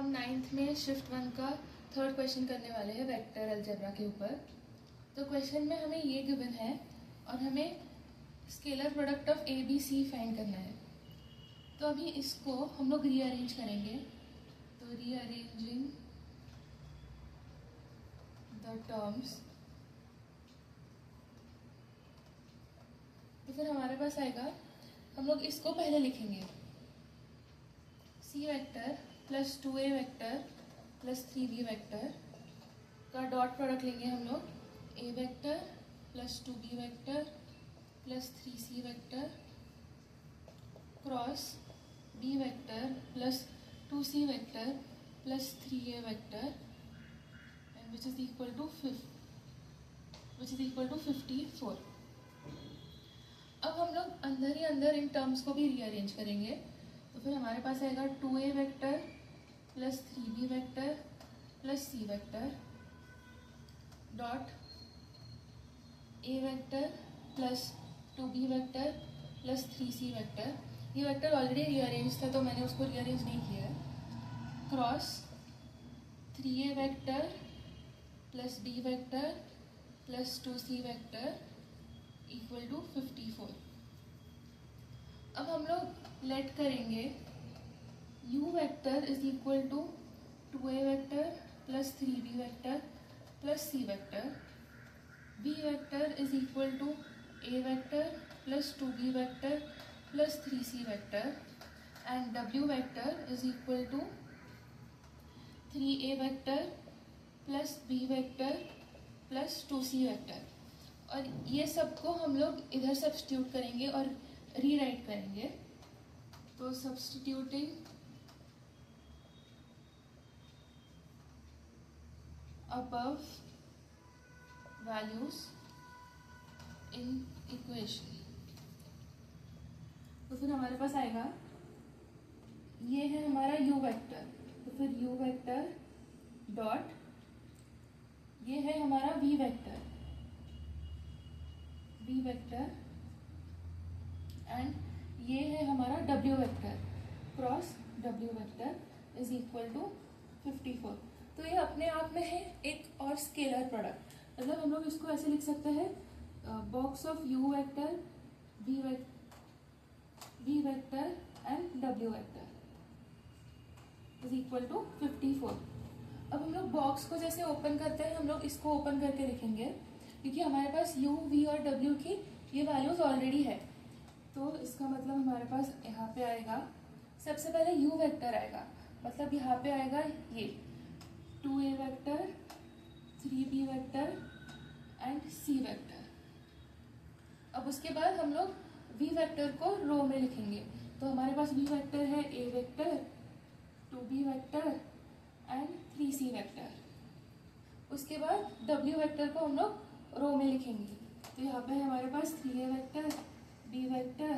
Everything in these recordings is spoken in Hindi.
हम 9th में शिफ्ट 1 का थर्ड क्वेश्चन करने वाले हैं वेक्टर अलजेब्रा के ऊपर। तो क्वेश्चन में हमें ये गिवन है और हमें scalar product of A B C find करना है। तो अभी इसको हम लोग रीअरेंज करेंगे। तो रीअरेंजिंग द टर्म्स, तो फिर हमारे पास आएगा, हम लोग इसको पहले लिखेंगे C vector plus 2a vector plus 3b vector का डॉट प्रोडक्ट लेंगे हम लोग a vector plus 2b vector plus 3c vector cross b vector plus 2c vector plus 3a vector and which is equal to 54। अब हम लोग अंदर ही अंदर इन टर्म्स को भी रीअरेंज करेंगे। तो फिर हमारे पास आएगा 2a vector plus 3b vector plus c vector dot a vector plus 2b vector plus 3c vector. ये वेक्टर ऑलरेडी रीअरेंज था तो मैंने उसको रीअरेंज नहीं किया है। Cross 3a vector plus b vector plus 2c vector equal to 54। अब हम लोग लेट करेंगे u vector is equal to 2a vector plus 3b vector plus c vector, v vector is equal to a vector plus 2b vector plus 3c vector and w vector is equal to 3a vector plus b vector plus 2c vector. और ये सबको हम लोग इधर सब्स्टिट्यूट करेंगे और रीराइट करेंगे। तो substituting above values in equation, तो फिर हमारे पास आएगा, ये है हमारा u वेक्टर, तो फिर u वेक्टर डॉट ये है हमारा v वेक्टर एंड ये है हमारा w vector cross w vector is equal to 54। तो ये अपने आप में है एक और स्केलर प्रोडक्ट। मतलब हम लोग इसको ऐसे लिख सकते हैं, box of u vector v vector and w vector is equal to 54। अब हम लोग बॉक्स को जैसे ओपन करते हैं हम लोग इसको ओपन करके लिखेंगे, क्योंकि हमारे पास u, v और w की ये वैल्यूज ऑलरेडी है। तो इसका मतलब हमारे पास यहाँ पे आएगा, सबसे पहले u वेक्टर आएगा, मतलब यहाँ पे आएगा ये 2a vector 3b vector and c vector. अब उसके बाद हम लोग v वेक्टर को रो में लिखेंगे। तो हमारे पास v वेक्टर है a vector 2b vector and 3c vector. उसके बाद w वेक्टर को हम लोग रो में लिखेंगे। तो यहाँ पे हमारे पास 3a vector b vector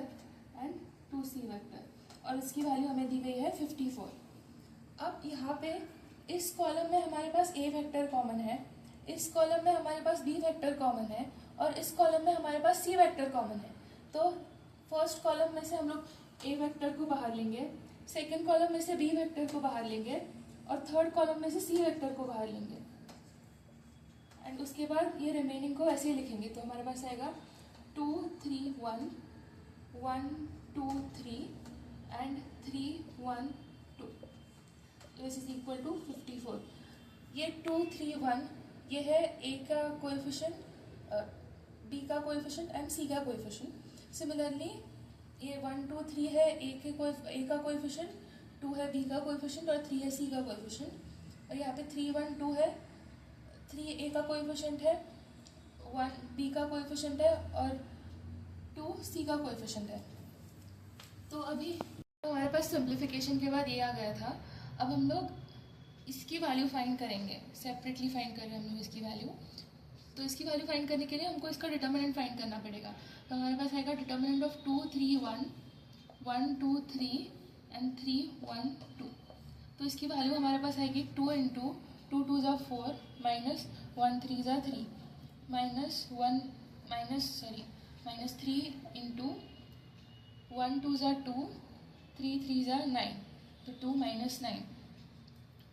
and 2c vector और इसकी वैल्यू हमें दी गई है 54। अब यहाँ पे इस कॉलम में हमारे पास a वेक्टर कॉमन है, इस कॉलम में हमारे पास b वेक्टर कॉमन है और इस कॉलम में हमारे पास c वेक्टर कॉमन है। तो फर्स्ट कॉलम में से हम लोग a वेक्टर को बाहर लेंगे, सेकेंड कॉलम में से b वेक्टर को बाहर लेंगे और थर्ड कॉलम में से c वेक्टर को बाहर लेंगे एंड उसके बाद ये रिमेनिंग को ऐसे ही लिखेंगे। तो हमारे पास आएगा 2 3 1 1 2 3 and 3 1 2 this is equal to 54। ये 2 3 1 ये है a का कोएफिशिएंट, b का कोएफिशिएंट एंड c का कोएफिशिएंट। सिमिलरली ये 1 2 3 है a का कोएफिशिएंट, 2 है b का कोएफिशिएंट और 3 है c का कोएफिशिएंट। और यहाँ पे 3 1 2 है, 3 a का कोएफिशिएंट है, 1 b का कोएफिशिएंट है और 2 c का कोएफिशिएंट है। तो अभी हमारे पास सिंप्लीफिकेशन के बाद ये आ गया था। अब हम लोग इसकी वैल्यू फाइंड करेंगे, सेपरेटली फाइंड कर रहे हैं हम लोग इसकी वैल्यू। तो इसकी वैल्यू फाइंड करने के लिए हमको इसका डिटर्मिनेंट फाइंड करना पड़ेगा। तो हमारे पास आएगा डिटर्मिनेंट ऑफ 2 3 1 1 2 3 एंड 3 1 2। तो इसकी वैल्यू हमारे पास आएगी 2 इंटू 2 2 ज़ा 4 माइनस 1 3 ज़ा 3 माइनस 3 इंटू 1 2 ज़ा 2 3 3 ज़ा 9, तो 2 माइनस 9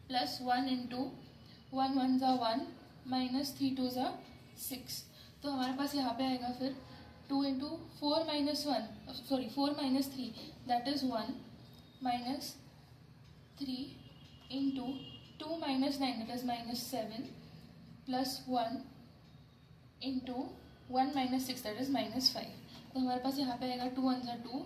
प्लस 1 इंटू 1 1 ज़ा 1 माइनस 3 2 ज़ा 6। तो हमारे पास यहाँ पे आएगा फिर 2 into 4 minus 1 sorry 4 minus 3 that is 1 minus 3 into 2 minus 9 that is minus 7 plus 1 into 1 minus 6 that is minus 5। तो हमारे पास यहाँ पे आएगा 2 1 ज़ा 2,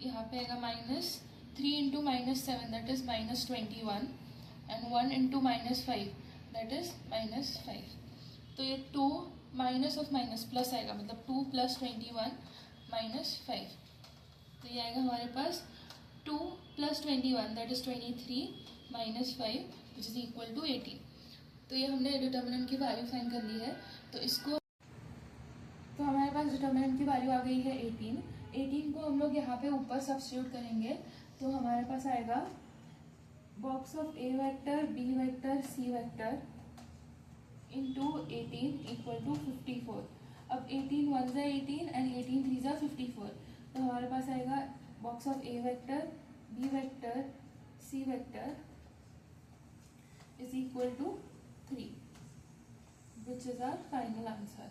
यहाँ पे आएगा minus 3 into minus 7 that is minus 21 and 1 into minus 5 that is minus 5। तो ये 2 माइनस ऑफ माइनस प्लस आएगा, मतलब 2 प्लस 21 माइनस 5। तो ये आएगा हमारे पास 2 plus 21 that is 23 minus 5 which is equal to 18। तो ये हमने डिटर्मिनेंट की वैल्यू फाइंड कर ली है। तो इसको तो हमारे पास डिटर्मिनेंट की वैल्यू आ गई है 18। 18 को हम लोग यहाँ पे ऊपर सब्स्टिट्यूट करेंगे तो हमारे पास आएगा box of A vector B vector C vector into 18 equal to 54। अब 18 1 ज़ा 18 एंड 18 3 ज़ा 54। तो हमारे पास आएगा box of A vector B vector C vector is equal to 3 which is our final answer.